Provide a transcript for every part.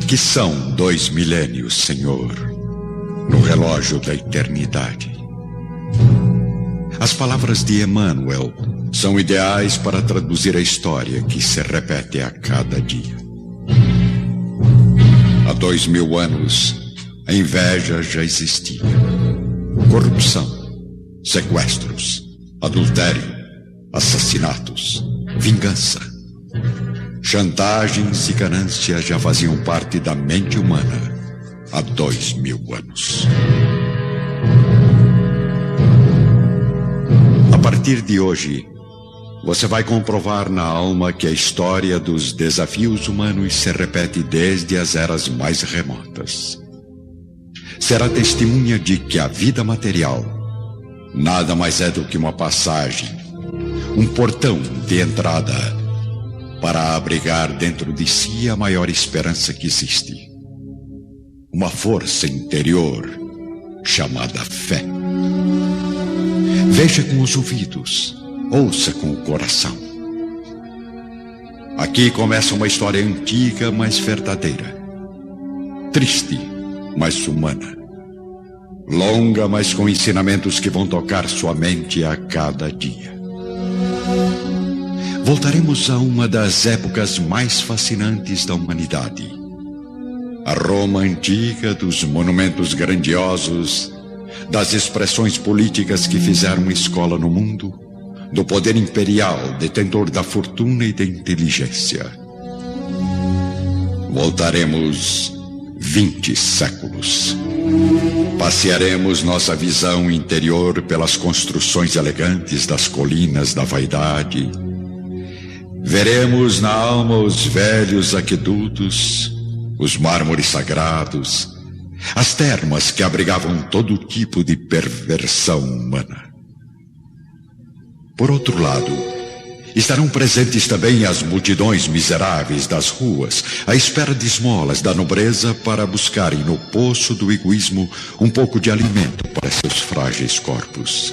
Que são 2 milênios, Senhor, no relógio da eternidade. As palavras de Emmanuel são ideais para traduzir a história que se repete a cada dia. Há 2000 anos, a inveja já existia. Corrupção, sequestros, adultério, assassinatos, vingança. Chantagens e ganâncias já faziam parte da mente humana há 2000 anos. A partir de hoje, você vai comprovar na alma que a história dos desafios humanos se repete desde as eras mais remotas. Será testemunha de que a vida material nada mais é do que uma passagem, um portão de entrada para abrigar dentro de si a maior esperança que existe. Uma força interior chamada fé. Veja com os ouvidos, ouça com o coração. Aqui começa uma história antiga, mas verdadeira. Triste, mas humana. Longa, mas com ensinamentos que vão tocar sua mente a cada dia. Voltaremos a uma das épocas mais fascinantes da humanidade. A Roma antiga, dos monumentos grandiosos, das expressões políticas que fizeram escola no mundo, do poder imperial, detentor da fortuna e da inteligência. Voltaremos 20 séculos. Passearemos nossa visão interior pelas construções elegantes das colinas da vaidade. Veremos na alma os velhos aquedutos, os mármores sagrados, as termas que abrigavam todo tipo de perversão humana. Por outro lado, estarão presentes também as multidões miseráveis das ruas, à espera de esmolas da nobreza para buscarem no poço do egoísmo um pouco de alimento para seus frágeis corpos.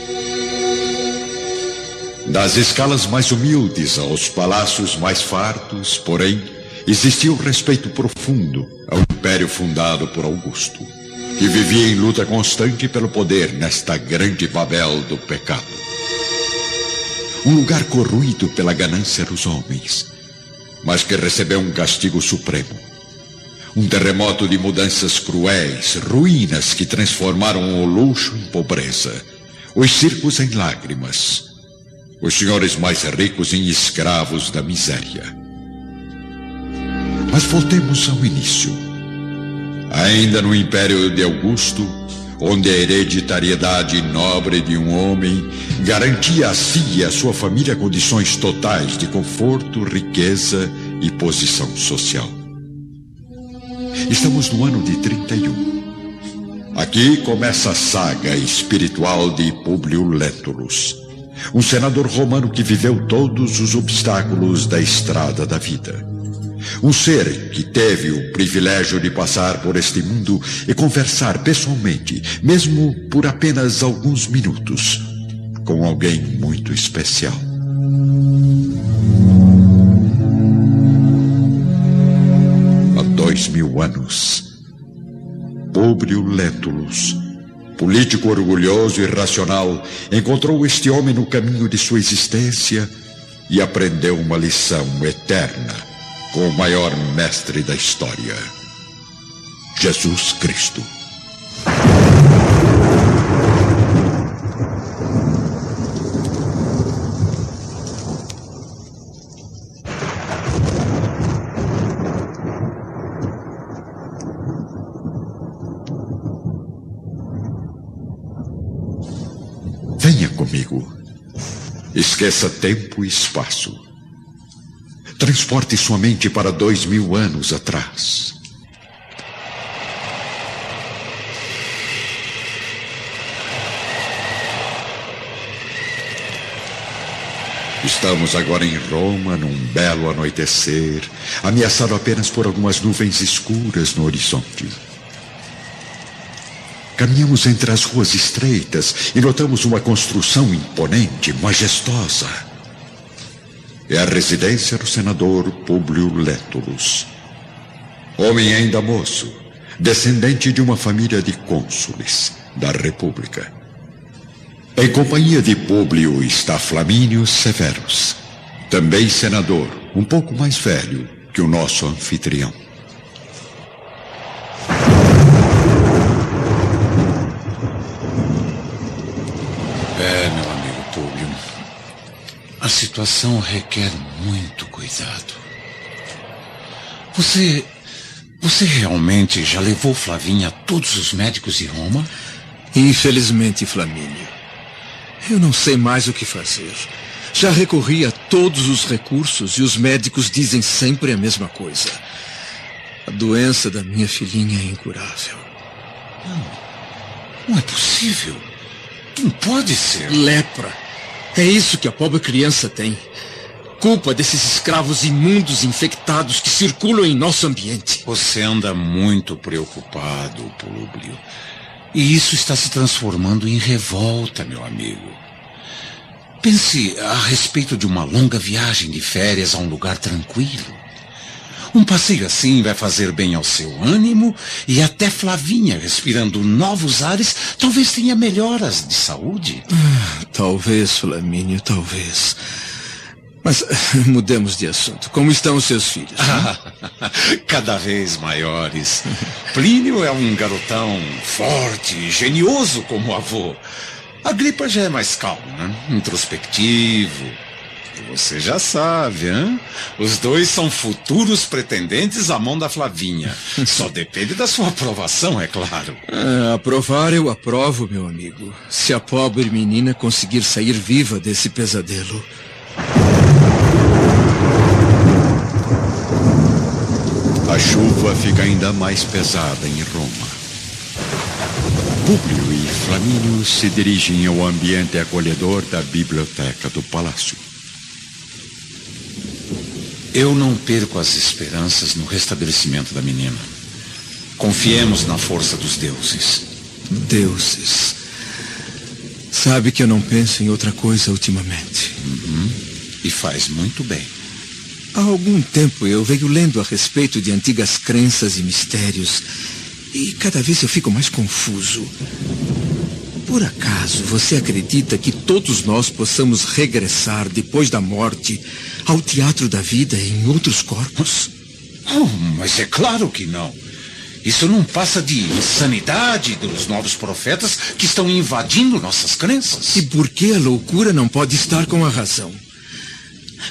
Das escalas mais humildes aos palácios mais fartos, porém, existia um respeito profundo ao império fundado por Augusto, que vivia em luta constante pelo poder nesta grande Babel do pecado. Um lugar corroído pela ganância dos homens, mas que recebeu um castigo supremo. Um terremoto de mudanças cruéis, ruínas que transformaram o luxo em pobreza, os circos em lágrimas, os senhores mais ricos em escravos da miséria. Mas voltemos ao início. Ainda no Império de Augusto, onde a hereditariedade nobre de um homem garantia a si e a sua família condições totais de conforto, riqueza e posição social. Estamos no ano de 31. Aqui começa a saga espiritual de Públio Lentulus, um senador romano que viveu todos os obstáculos da estrada da vida. Um ser que teve o privilégio de passar por este mundo e conversar pessoalmente, mesmo por apenas alguns minutos, com alguém muito especial. Há 2000 anos, Públio Lentulus, político orgulhoso e racional, encontrou este homem no caminho de sua existência e aprendeu uma lição eterna com o maior mestre da história, Jesus Cristo. Venha comigo. Esqueça tempo e espaço. Transporte sua mente para 2000 anos atrás. Estamos agora em Roma, num belo anoitecer, ameaçado apenas por algumas nuvens escuras no horizonte. Caminhamos entre as ruas estreitas e notamos uma construção imponente, majestosa. É a residência do senador Públio Lentulus. Homem ainda moço, descendente de uma família de cônsules da República. Em companhia de Públio está Flamínio Severus, também senador, um pouco mais velho que o nosso anfitrião. Meu amigo Públio, a situação requer muito cuidado. Você realmente já levou Flavinha a todos os médicos de Roma? Infelizmente, Flamínio. Eu não sei mais o que fazer. Já recorri a todos os recursos e os médicos dizem sempre a mesma coisa. A doença da minha filhinha é incurável. Não é possível. Não pode ser. Lepra. É isso que a pobre criança tem. Culpa desses escravos imundos infectados que circulam em nosso ambiente. Você anda muito preocupado, Públio. E isso está se transformando em revolta, meu amigo. Pense a respeito de uma longa viagem de férias a um lugar tranquilo. Um passeio assim vai fazer bem ao seu ânimo e até Flavinha, respirando novos ares, talvez tenha melhoras de saúde. Talvez, Flamínio, talvez. Mas mudemos de assunto. Como estão os seus filhos? Cada vez maiores. Plínio é um garotão forte e genioso como avô. A Agripa já é mais calma, introspectivo. Você já sabe, hein? Os dois são futuros pretendentes à mão da Flavinha. Só depende da sua aprovação, é claro. Aprovar eu aprovo, meu amigo. Se a pobre menina conseguir sair viva desse pesadelo. A chuva fica ainda mais pesada em Roma. Públio e Flamínio se dirigem ao ambiente acolhedor da biblioteca do palácio. Eu não perco as esperanças no restabelecimento da menina. Confiemos na força dos deuses. Deuses. Sabe que eu não penso em outra coisa ultimamente. E faz muito bem. Há algum tempo eu venho lendo a respeito de antigas crenças e mistérios, e cada vez eu fico mais confuso. Por acaso você acredita que todos nós possamos regressar depois da morte ao teatro da vida em outros corpos? Mas é claro que não. Isso não passa de insanidade dos novos profetas que estão invadindo nossas crenças. E por que a loucura não pode estar com a razão?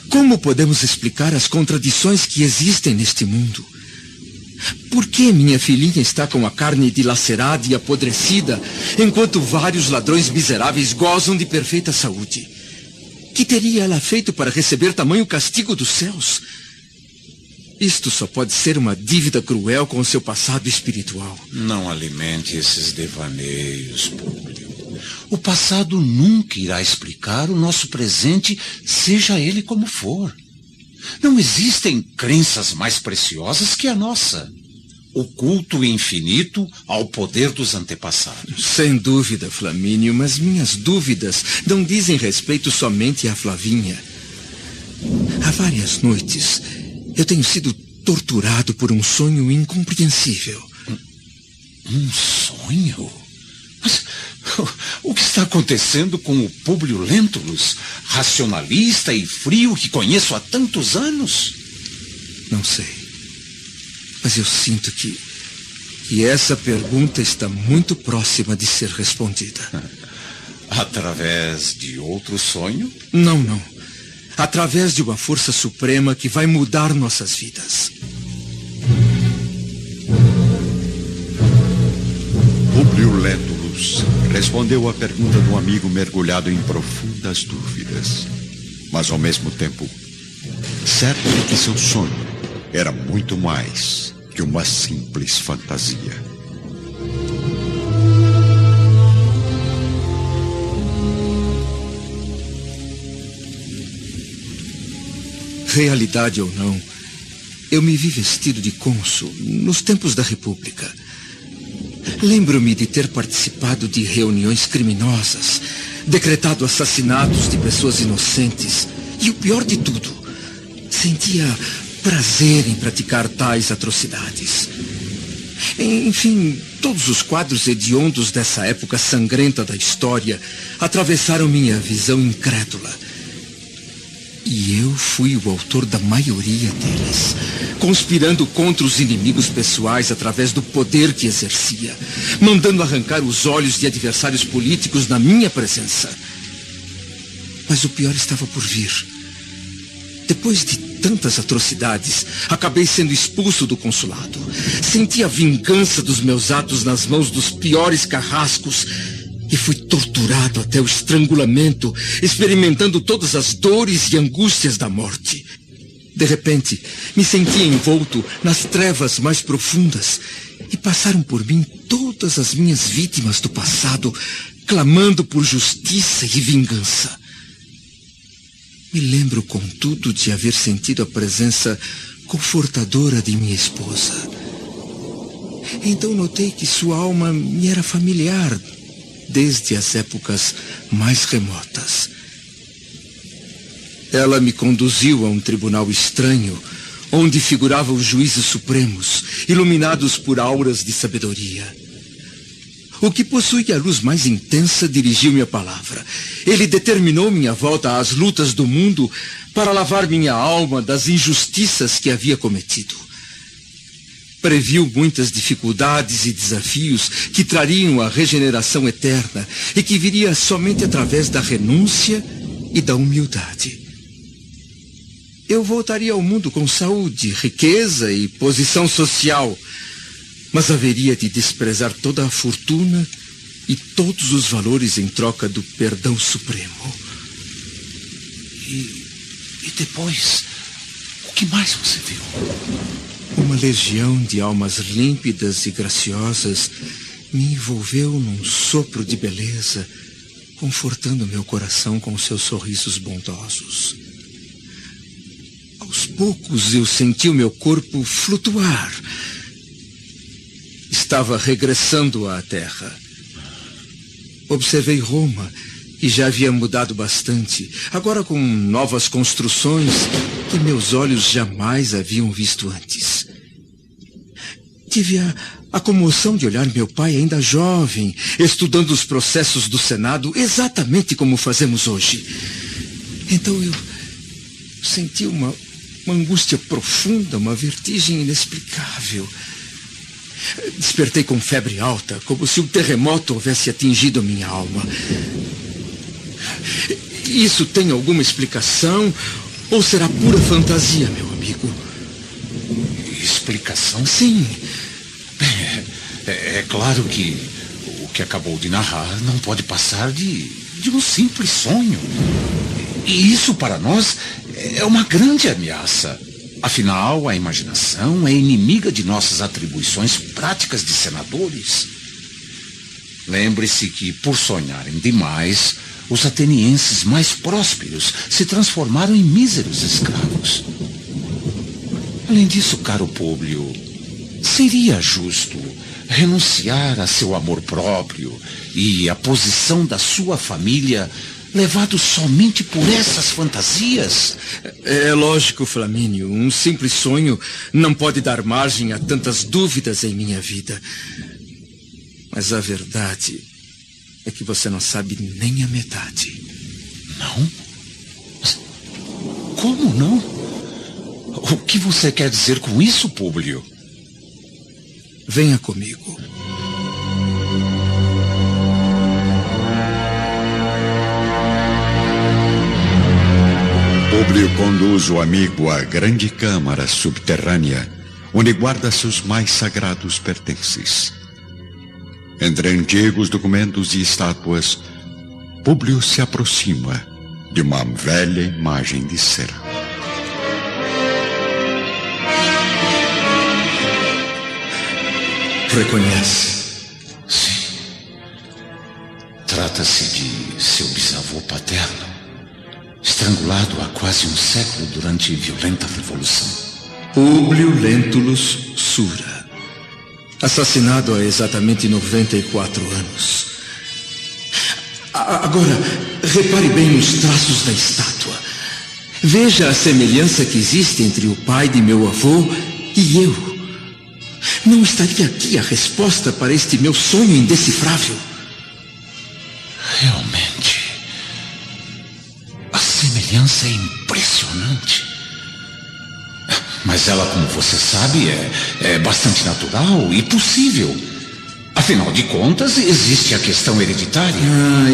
Como podemos explicar as contradições que existem neste mundo? Por que minha filhinha está com a carne dilacerada e apodrecida, enquanto vários ladrões miseráveis gozam de perfeita saúde? Que teria ela feito para receber tamanho castigo dos céus? Isto só pode ser uma dívida cruel com o seu passado espiritual. Não alimente esses devaneios, Públio. O passado nunca irá explicar o nosso presente, seja ele como for. Não existem crenças mais preciosas que a nossa. O culto infinito ao poder dos antepassados. Sem dúvida, Flamínio, mas minhas dúvidas não dizem respeito somente à Flavinha. Há várias noites eu tenho sido torturado por um sonho incompreensível. Um sonho? Mas o que está acontecendo com o Públio Lentulus, racionalista e frio que conheço há tantos anos? Não sei. Mas eu sinto que essa pergunta está muito próxima de ser respondida. Através de outro sonho? Não. Através de uma força suprema que vai mudar nossas vidas. Públio Lentulus respondeu à pergunta do amigo mergulhado em profundas dúvidas, mas ao mesmo tempo certo de que seu sonho era muito mais que uma simples fantasia. Realidade ou não, eu me vi vestido de cônsul nos tempos da República. Lembro-me de ter participado de reuniões criminosas, decretado assassinatos de pessoas inocentes. E o pior de tudo, sentia prazer em praticar tais atrocidades. Enfim, todos os quadros hediondos dessa época sangrenta da história atravessaram minha visão incrédula. E eu fui o autor da maioria deles, conspirando contra os inimigos pessoais através do poder que exercia, mandando arrancar os olhos de adversários políticos na minha presença. Mas o pior estava por vir. Depois de tantas atrocidades, acabei sendo expulso do consulado. Senti a vingança dos meus atos nas mãos dos piores carrascos e fui torturado até o estrangulamento, experimentando todas as dores e angústias da morte. De repente, me senti envolto nas trevas mais profundas e passaram por mim todas as minhas vítimas do passado, clamando por justiça e vingança. Me lembro, contudo, de haver sentido a presença confortadora de minha esposa. Então notei que sua alma me era familiar desde as épocas mais remotas. Ela me conduziu a um tribunal estranho, onde figuravam os juízes supremos, iluminados por auras de sabedoria. O que possui a luz mais intensa dirigiu-me a palavra. Ele determinou minha volta às lutas do mundo para lavar minha alma das injustiças que havia cometido. Previu muitas dificuldades e desafios que trariam a regeneração eterna e que viria somente através da renúncia e da humildade. Eu voltaria ao mundo com saúde, riqueza e posição social, mas haveria de desprezar toda a fortuna e todos os valores em troca do perdão supremo. E depois, o que mais você viu? Uma legião de almas límpidas e graciosas me envolveu num sopro de beleza, confortando meu coração com seus sorrisos bondosos. Aos poucos eu senti o meu corpo flutuar. Estava regressando à terra. Observei Roma, que já havia mudado bastante, agora com novas construções que meus olhos jamais haviam visto antes. Tive a comoção de olhar meu pai ainda jovem, estudando os processos do Senado exatamente como fazemos hoje. Então eu senti uma angústia profunda, uma vertigem inexplicável. Despertei com febre alta, como se um terremoto houvesse atingido minha alma. Isso tem alguma explicação ou será pura fantasia, meu amigo? Explicação? Sim. É claro que o que acabou de narrar não pode passar de um simples sonho. E isso para nós é uma grande ameaça. Afinal, a imaginação é inimiga de nossas atribuições práticas de senadores. Lembre-se que, por sonharem demais, os atenienses mais prósperos se transformaram em míseros escravos. Além disso, caro Públio, seria justo renunciar a seu amor próprio e à posição da sua família, levado somente por essas fantasias? É lógico, Flamínio. Um simples sonho não pode dar margem a tantas dúvidas em minha vida. Mas a verdade é que você não sabe nem a metade. Não? Mas como não? O que você quer dizer com isso, Públio? Venha comigo. Públio conduz o amigo à grande câmara subterrânea, onde guarda seus mais sagrados pertences. Entre antigos documentos e estátuas, Públio se aproxima de uma velha imagem de cera. Reconhece? Sim. Trata-se de seu bisavô paterno, estrangulado há quase um século durante violenta revolução. Públio Lentulus Sura, assassinado há exatamente 94 anos. Agora, repare bem nos traços da estátua. Veja a semelhança que existe entre o pai de meu avô e eu. Não estaria aqui a resposta para este meu sonho indecifrável? Realmente, a semelhança é impressionante. Mas ela, como você sabe, é bastante natural e possível. Afinal de contas, existe a questão hereditária.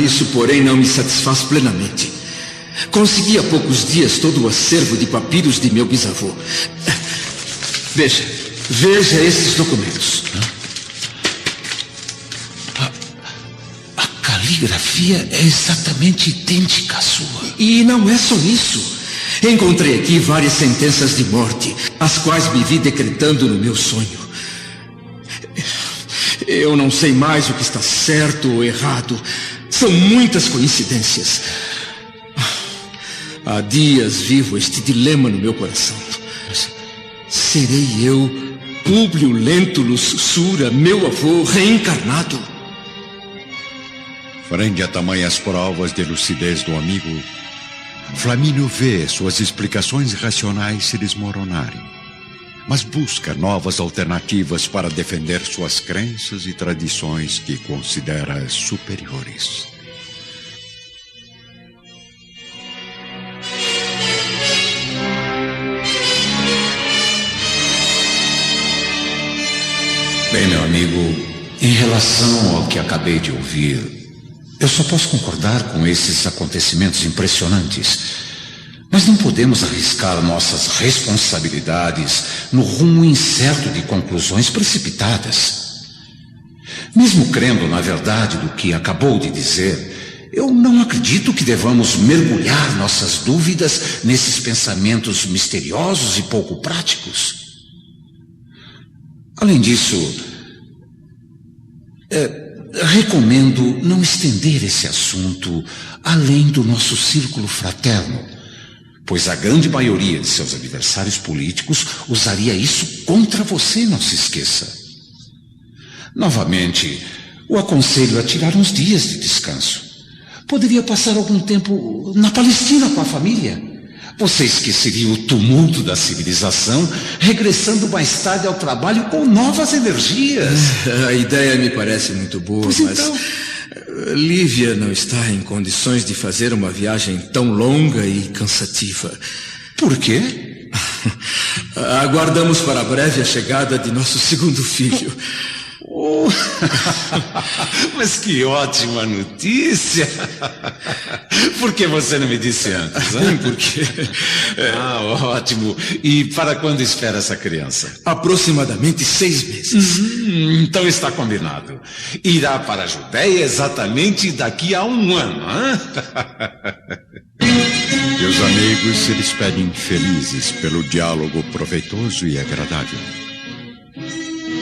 Isso, porém, não me satisfaz plenamente. Consegui há poucos dias todo o acervo de papiros de meu bisavô. Veja esses documentos. A caligrafia é exatamente idêntica à sua. E não é só isso. Encontrei aqui várias sentenças de morte, as quais me vi decretando no meu sonho. Eu não sei mais o que está certo ou errado. São muitas coincidências. Há dias vivo este dilema no meu coração. Serei eu, Públio Lentulus Sura, meu avô, reencarnado? Frente a tamanhas provas de lucidez do amigo, Flamínio vê suas explicações racionais se desmoronarem, mas busca novas alternativas para defender suas crenças e tradições que considera superiores. Bem, meu amigo, em relação ao que acabei de ouvir, eu só posso concordar com esses acontecimentos impressionantes. Mas não podemos arriscar nossas responsabilidades no rumo incerto de conclusões precipitadas. Mesmo crendo na verdade do que acabou de dizer, eu não acredito que devamos mergulhar nossas dúvidas nesses pensamentos misteriosos e pouco práticos. Além disso, recomendo não estender esse assunto além do nosso círculo fraterno, pois a grande maioria de seus adversários políticos usaria isso contra você, não se esqueça. Novamente, o aconselho a tirar uns dias de descanso. Poderia passar algum tempo na Palestina com a família. Você esqueceria o tumulto da civilização, regressando mais tarde ao trabalho com novas energias. A ideia me parece muito boa, pois mas então, Lívia não está em condições de fazer uma viagem tão longa e cansativa. Por quê? Aguardamos para breve a chegada de nosso segundo filho. Oh, mas que ótima notícia! Por que você não me disse antes? Porque... ótimo. E para quando espera essa criança? Aproximadamente 6 meses. Então está combinado. Irá para a Judéia exatamente daqui a 1 ano. E os amigos se despedem felizes pelo diálogo proveitoso e agradável.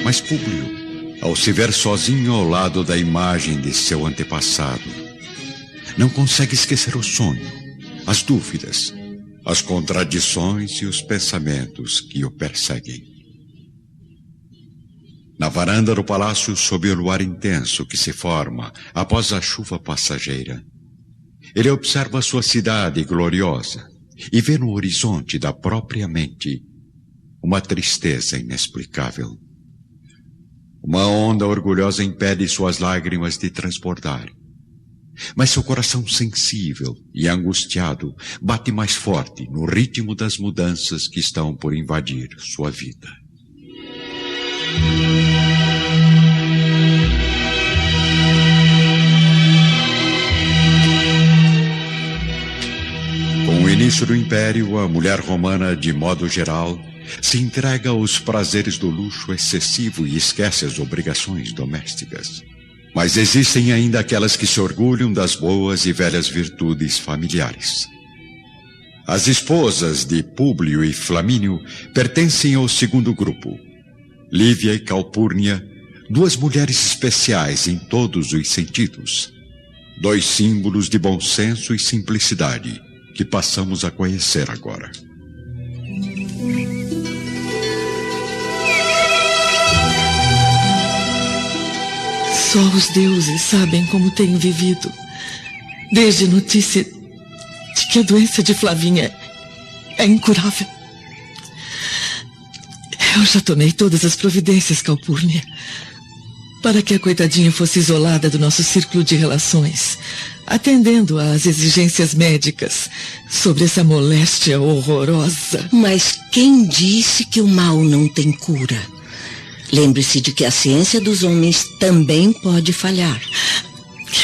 Mas Públio, ao se ver sozinho ao lado da imagem de seu antepassado, não consegue esquecer o sonho, as dúvidas, as contradições e os pensamentos que o perseguem. Na varanda do palácio, sob o luar intenso que se forma após a chuva passageira, ele observa sua cidade gloriosa e vê no horizonte da própria mente uma tristeza inexplicável. Uma onda orgulhosa impede suas lágrimas de transbordar. Mas seu coração sensível e angustiado bate mais forte no ritmo das mudanças que estão por invadir sua vida. Com o início do Império, a mulher romana, de modo geral, se entrega aos prazeres do luxo excessivo e esquece as obrigações domésticas. Mas existem ainda aquelas que se orgulham das boas e velhas virtudes familiares. As esposas de Públio e Flamínio pertencem ao segundo grupo. Lívia e Calpurnia, 2 mulheres especiais em todos os sentidos. 2 símbolos de bom senso e simplicidade que passamos a conhecer agora. Só os deuses sabem como tenho vivido, desde a notícia de que a doença de Flavinha é incurável. Eu já tomei todas as providências, Calpurnia, para que a coitadinha fosse isolada do nosso círculo de relações, atendendo às exigências médicas sobre essa moléstia horrorosa. Mas quem disse que o mal não tem cura? Lembre-se de que a ciência dos homens também pode falhar.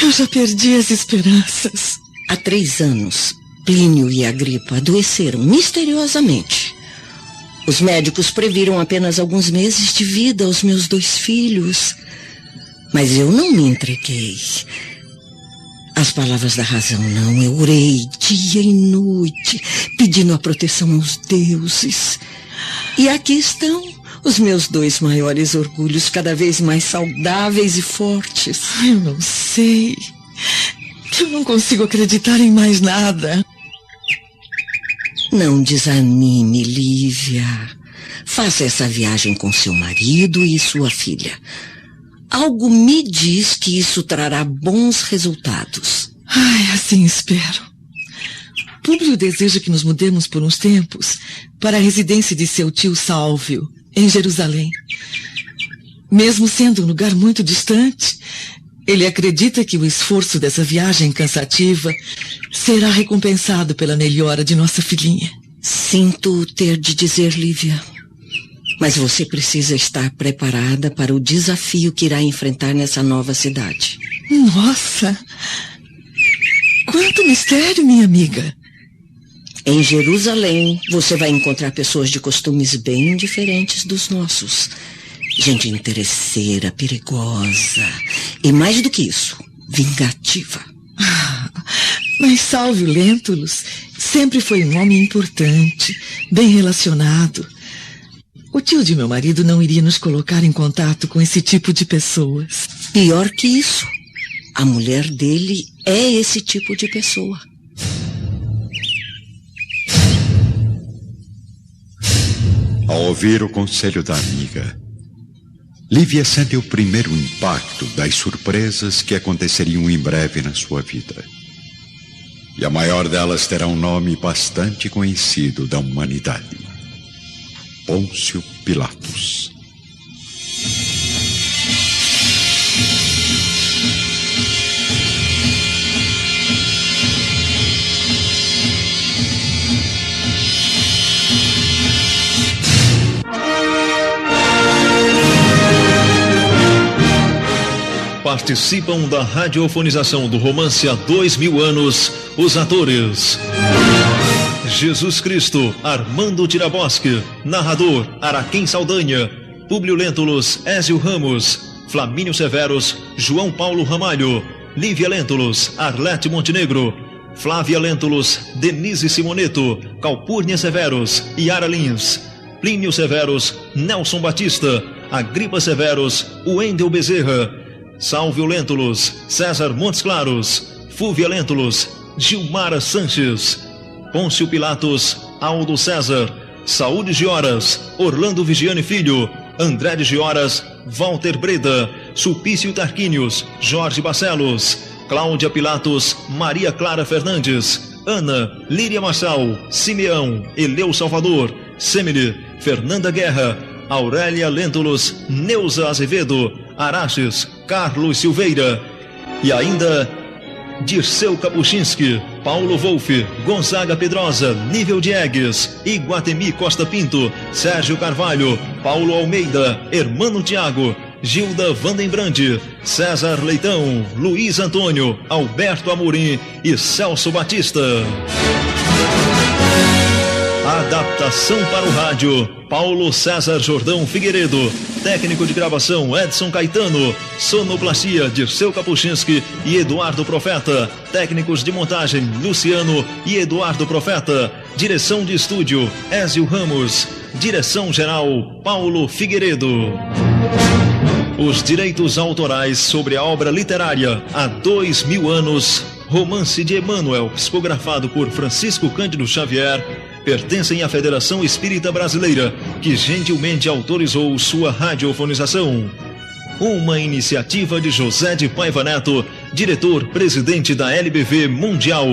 Eu já perdi as esperanças. Há 3 anos, Plínio e Agripa adoeceram misteriosamente. Os médicos previram apenas alguns meses de vida aos meus 2 filhos. Mas eu não me entreguei. As palavras da razão não. Eu orei dia e noite, pedindo a proteção aos deuses. E aqui estão os meus 2 maiores orgulhos, cada vez mais saudáveis e fortes. Eu não sei. Eu não consigo acreditar em mais nada. Não desanime, Lívia. Faça essa viagem com seu marido e sua filha. Algo me diz que isso trará bons resultados. Ai, assim espero. Públio deseja que nos mudemos por uns tempos para a residência de seu tio Sálvio, em Jerusalém. Mesmo sendo um lugar muito distante, ele acredita que o esforço dessa viagem cansativa será recompensado pela melhora de nossa filhinha. Sinto ter de dizer, Lívia, mas você precisa estar preparada para o desafio que irá enfrentar nessa nova cidade. Nossa! Quanto mistério, minha amiga! Em Jerusalém, você vai encontrar pessoas de costumes bem diferentes dos nossos. Gente interesseira, perigosa e, mais do que isso, vingativa. Mas Sálvio Lentulus sempre foi um homem importante, bem relacionado. O tio de meu marido não iria nos colocar em contato com esse tipo de pessoas. Pior que isso, a mulher dele é esse tipo de pessoa. Ao ouvir o conselho da amiga, Lívia sente o primeiro impacto das surpresas que aconteceriam em breve na sua vida. E a maior delas terá um nome bastante conhecido da humanidade: Pôncio Pilatos. Participam da radiofonização do romance há 2000 anos os atores: Jesus Cristo, Armando Tiraboschi. Narrador, Araquém Saldanha. Públio Lentulus, Ézio Ramos. Flamínio Severus, João Paulo Ramalho. Lívia Lentulus, Arlete Montenegro. Flávia Lentulus, Denise Simoneto. Calpurnia Severus, Yara Lins. Plínio Severus, Nelson Batista. Agripa Severus, Wendel Bezerra. Sálvio Lentulus, César Montes Claros. Fúvia Lentulus, Gilmara Sanches. Pôncio Pilatos, Aldo César. Saúde Gioras, Orlando Vigiane Filho. André de Gioras, Walter Breda. Sulpício Tarquínios, Jorge Barcelos. Cláudia Pilatos, Maria Clara Fernandes. Ana, Líria Marçal. Simeão, Eleu Salvador. Semele, Fernanda Guerra. Aurélia Lentulus, Neuza Azevedo. Araches, Carlos Silveira. E ainda Dirceu Kapuchinski, Paulo Wolff, Gonzaga Pedrosa, Nível Diegues, Iguatemi Costa Pinto, Sérgio Carvalho, Paulo Almeida, Hermano Tiago, Gilda Vandenbrande, César Leitão, Luiz Antônio, Alberto Amorim e Celso Batista. Adaptação para o rádio, Paulo César Jordão Figueiredo. Técnico de gravação, Edson Caetano. Sonoplastia, Dirceu Kapuchinski e Eduardo Profeta. Técnicos de montagem, Luciano e Eduardo Profeta. Direção de estúdio, Ézio Ramos. Direção geral, Paulo Figueiredo. Os direitos autorais sobre a obra literária há 2000 anos, Romance de Emmanuel, psicografado por Francisco Cândido Xavier, pertencem à Federação Espírita Brasileira, que gentilmente autorizou sua radiofonização. Uma iniciativa de José de Paiva Neto, diretor-presidente da LBV Mundial.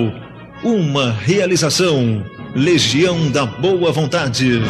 Uma realização, Legião da Boa Vontade.